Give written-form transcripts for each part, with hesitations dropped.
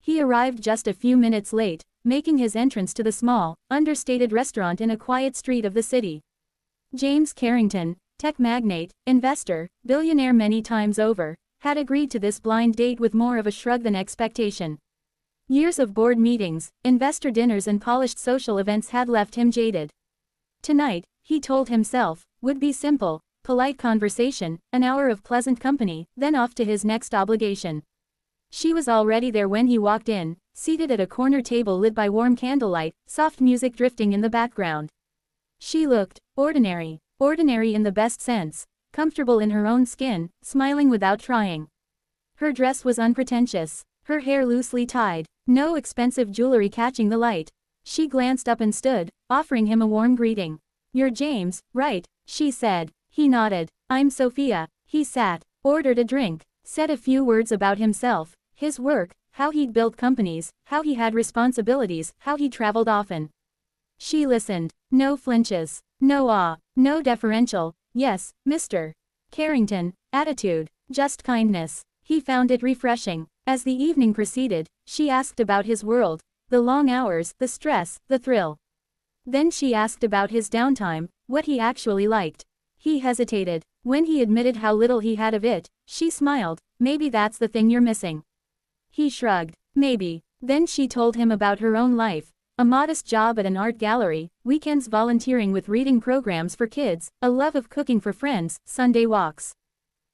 He arrived just a few minutes late, making his entrance to the small, understated restaurant in a quiet street of the city. James Carrington, tech magnate, investor, billionaire many times over, had agreed to this blind date with more of a shrug than expectation. Years of board meetings, investor dinners and polished social events had left him jaded. Tonight, he told himself, would be simple, polite conversation, an hour of pleasant company, then off to his next obligation. She was already there when he walked in, seated at a corner table lit by warm candlelight, soft music drifting in the background. She looked ordinary, ordinary in the best sense, comfortable in her own skin, smiling without trying. Her dress was unpretentious, her hair loosely tied, no expensive jewelry catching the light. She glanced up and stood, offering him a warm greeting. "You're James, right?" she said. He nodded. "I'm Sophia." He sat, ordered a drink, said a few words about himself, his work, how he'd built companies, how he had responsibilities, how he traveled often. She listened. No flinches, no awe, no deferential, "Yes, Mr. Carrington," attitude, just kindness. He found it refreshing. As the evening proceeded, she asked about his world, the long hours, the stress, the thrill. Then she asked about his downtime, what he actually liked. He hesitated. When he admitted how little he had of it, she smiled. "Maybe that's the thing you're missing." He shrugged. "Maybe." Then she told him about her own life. A modest job at an art gallery, weekends volunteering with reading programs for kids, a love of cooking for friends, Sunday walks.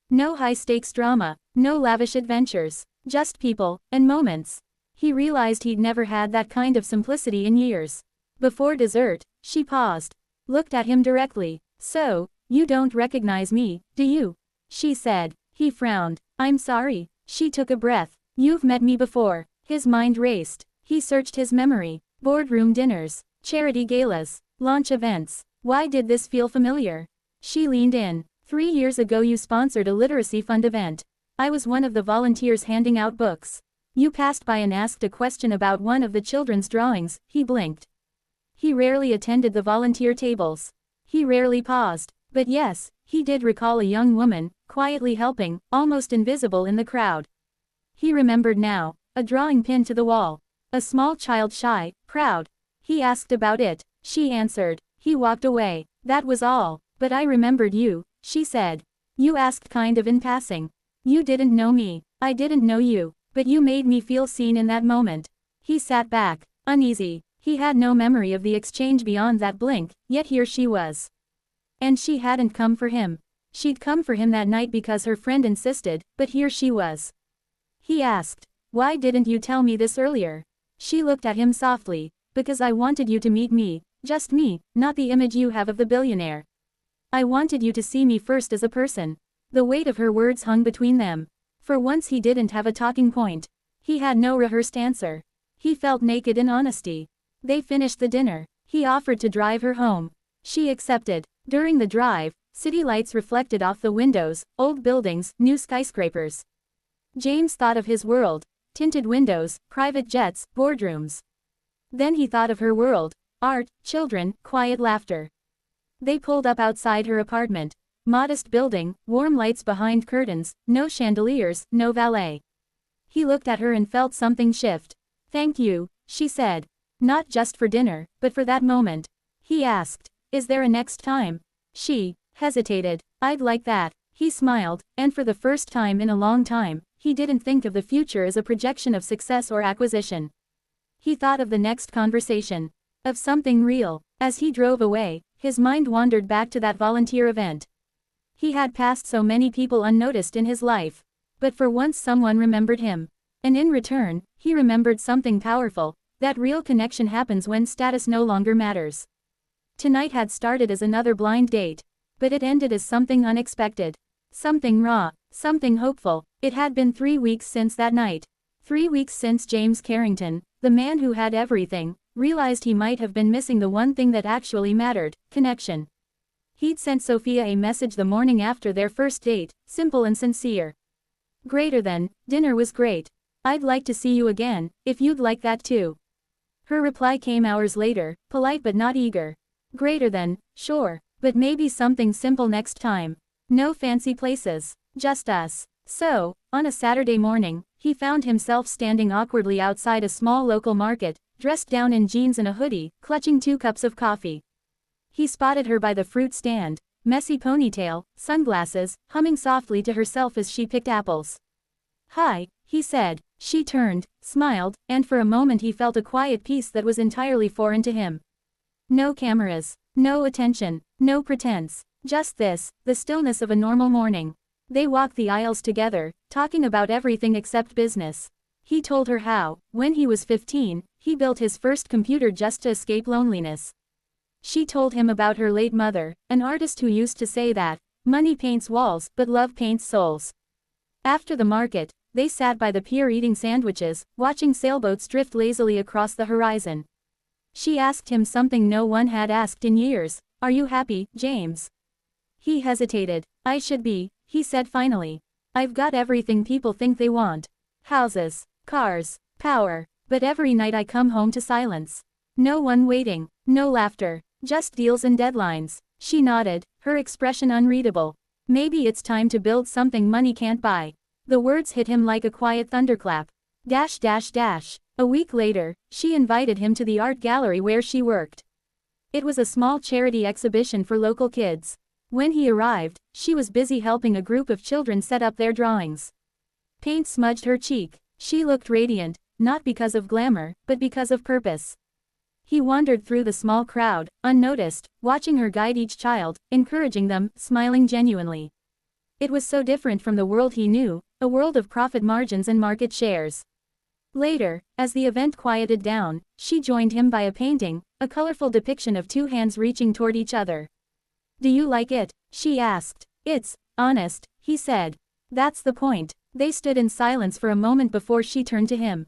No high-stakes drama, no lavish adventures, just people, and moments. He realized he'd never had that kind of simplicity in years. Before dessert, she paused. Looked at him directly. "So, you don't recognize me, do you?" she said. He frowned. "I'm sorry." She took a breath. "You've met me before." His mind raced. He searched his memory. Boardroom dinners, charity galas, launch events. Why did this feel familiar? She leaned in. 3 years ago you sponsored a literacy fund event. I was one of the volunteers handing out books. You passed by and asked a question about one of the children's drawings." He blinked. He rarely attended the volunteer tables. He rarely paused. But yes, he did recall a young woman, quietly helping, almost invisible in the crowd. He remembered now, a drawing pinned to the wall. A small child, shy, proud. He asked about it. She answered. He walked away. "That was all. But I remembered you," she said. "You asked kind of in passing. You didn't know me. I didn't know you. But you made me feel seen in that moment." He sat back, uneasy. He had no memory of the exchange beyond that blink, yet here she was. And she hadn't come for him. She'd come for him that night because her friend insisted, but here she was. He asked, "Why didn't you tell me this earlier?" She looked at him softly. "Because I wanted you to meet me, just me, not the image you have of the billionaire. I wanted you to see me first as a person." The weight of her words hung between them. For once he didn't have a talking point. He had no rehearsed answer. He felt naked in honesty. They finished the dinner. He offered to drive her home. She accepted. During the drive, city lights reflected off the windows, old buildings, new skyscrapers. James thought of his world. Tinted windows, private jets, boardrooms. Then he thought of her world. Art, children, quiet laughter. They pulled up outside her apartment. Modest building, warm lights behind curtains, no chandeliers, no valet. He looked at her and felt something shift. "Thank you," she said. "Not just for dinner, but for that moment." He asked, "Is there a next time?" She hesitated. "I'd like that." He smiled, and for the first time in a long time, he didn't think of the future as a projection of success or acquisition. He thought of the next conversation. Of something real. As he drove away, his mind wandered back to that volunteer event. He had passed so many people unnoticed in his life. But for once someone remembered him. And in return, he remembered something powerful. That real connection happens when status no longer matters. Tonight had started as another blind date. But it ended as something unexpected. Something raw. Something hopeful. It had been 3 weeks since that night. 3 weeks since James Carrington, the man who had everything, realized he might have been missing the one thing that actually mattered, connection. He'd sent Sophia a message the morning after their first date, simple and sincere. Greater than, "Dinner was great. I'd like to see you again, if you'd like that too." Her reply came hours later, polite but not eager. Greater than, "Sure, but maybe something simple next time. No fancy places. Just us." So, on a Saturday morning, he found himself standing awkwardly outside a small local market, dressed down in jeans and a hoodie, clutching 2 cups of coffee. He spotted her by the fruit stand, messy ponytail, sunglasses, humming softly to herself as she picked apples. "Hi," he said. She turned, smiled, and for a moment he felt a quiet peace that was entirely foreign to him. No cameras, no attention, no pretense. Just this, the stillness of a normal morning. They walked the aisles together, talking about everything except business. He told her how, when he was 15, he built his first computer just to escape loneliness. She told him about her late mother, an artist who used to say that, "Money paints walls, but love paints souls." After the market, they sat by the pier eating sandwiches, watching sailboats drift lazily across the horizon. She asked him something no one had asked in years: "Are you happy, James?" He hesitated. "I should be," he said finally. "I've got everything people think they want. Houses, cars, power. But every night I come home to silence. No one waiting, no laughter, just deals and deadlines." She nodded, her expression unreadable. "Maybe it's time to build something money can't buy." The words hit him like a quiet thunderclap. A week later, she invited him to the art gallery where she worked. It was a small charity exhibition for local kids. When he arrived, she was busy helping a group of children set up their drawings. Paint smudged her cheek. She looked radiant, not because of glamour, but because of purpose. He wandered through the small crowd, unnoticed, watching her guide each child, encouraging them, smiling genuinely. It was so different from the world he knew, a world of profit margins and market shares. Later, as the event quieted down, she joined him by a painting, a colorful depiction of 2 hands reaching toward each other. "Do you like it?" she asked. "It's honest," he said. "That's the point." They stood in silence for a moment before she turned to him.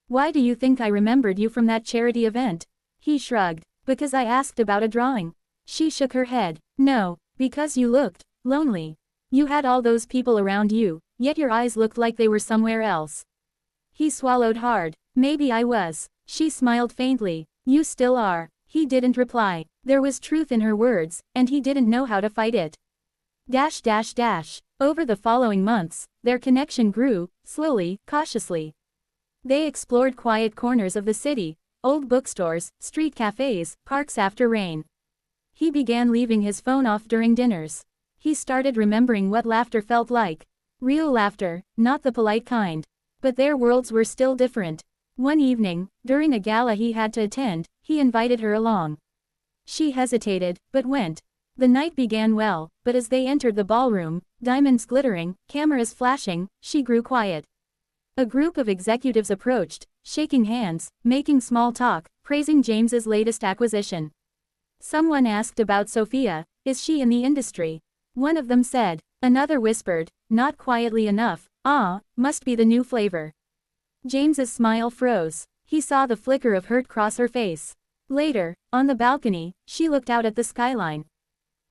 "Why do you think I remembered you from that charity event?" He shrugged. "Because I asked about a drawing." She shook her head. "No, because you looked lonely. You had all those people around you, yet your eyes looked like they were somewhere else." He swallowed hard. "Maybe I was." She smiled faintly. "You still are." He didn't reply. There was truth in her words, and he didn't know how to fight it. Over the following months, their connection grew, slowly, cautiously. They explored quiet corners of the city, old bookstores, street cafes, parks after rain. He began leaving his phone off during dinners. He started remembering what laughter felt like. Real laughter, not the polite kind. But their worlds were still different. One evening, during a gala he had to attend, he invited her along. She hesitated, but went. The night began well, but as they entered the ballroom, diamonds glittering, cameras flashing, she grew quiet. A group of executives approached, shaking hands, making small talk, praising James's latest acquisition. Someone asked about Sophia, "Is she in the industry?" One of them said. Another whispered, not quietly enough, "Ah, must be the new flavor." James's smile froze. He saw the flicker of hurt cross her face. Later, on the balcony, she looked out at the skyline.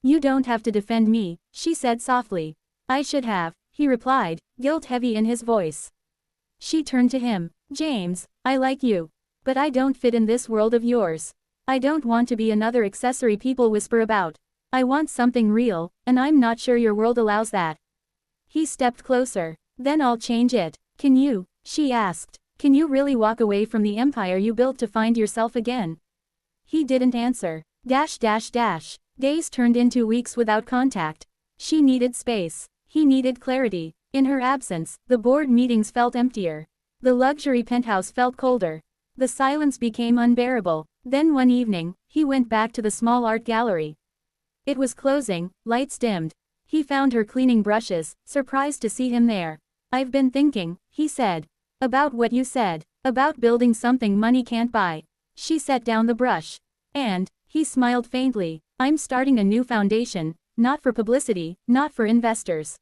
"You don't have to defend me," she said softly. "I should have," he replied, guilt heavy in his voice. She turned to him. "James, I like you. But I don't fit in this world of yours. I don't want to be another accessory people whisper about. I want something real, and I'm not sure your world allows that." He stepped closer. "Then I'll change it. Can you?" she asked. "Can you really walk away from the empire you built to find yourself again?" He didn't answer. Days turned into weeks without contact. She needed space. He needed clarity. In her absence, the board meetings felt emptier. The luxury penthouse felt colder. The silence became unbearable. Then one evening, he went back to the small art gallery. It was closing, lights dimmed. He found her cleaning brushes, surprised to see him there. "I've been thinking," he said. "About what you said. About building something money can't buy." She set down the brush. "And," he smiled faintly, "I'm starting a new foundation, not for publicity, not for investors.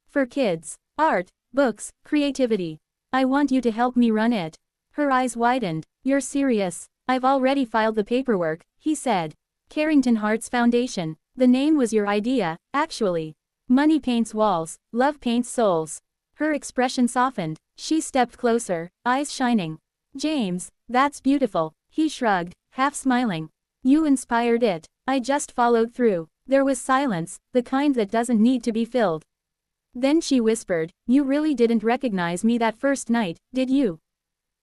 For kids. Art, books, creativity. I want you to help me run it." Her eyes widened. "You're serious?" "I've already filed the paperwork," he said. "Carrington Hart's Foundation. The name was your idea, actually. Money paints walls, love paints souls." Her expression softened. She stepped closer, eyes shining. "James, that's beautiful." He shrugged, half smiling. "You inspired it. I just followed through." There was silence, the kind that doesn't need to be filled. Then she whispered, "You really didn't recognize me that first night, did you?"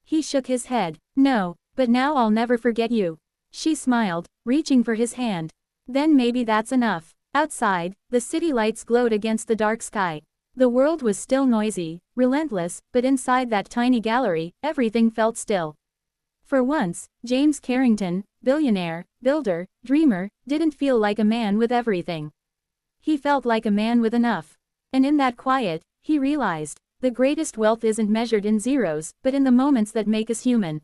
He shook his head. "No, but now I'll never forget you." She smiled, reaching for his hand. "Then maybe that's enough." Outside, the city lights glowed against the dark sky. The world was still noisy, relentless, but inside that tiny gallery, everything felt still. For once, James Carrington, billionaire, builder, dreamer, didn't feel like a man with everything. He felt like a man with enough. And in that quiet, he realized, the greatest wealth isn't measured in zeros, but in the moments that make us human.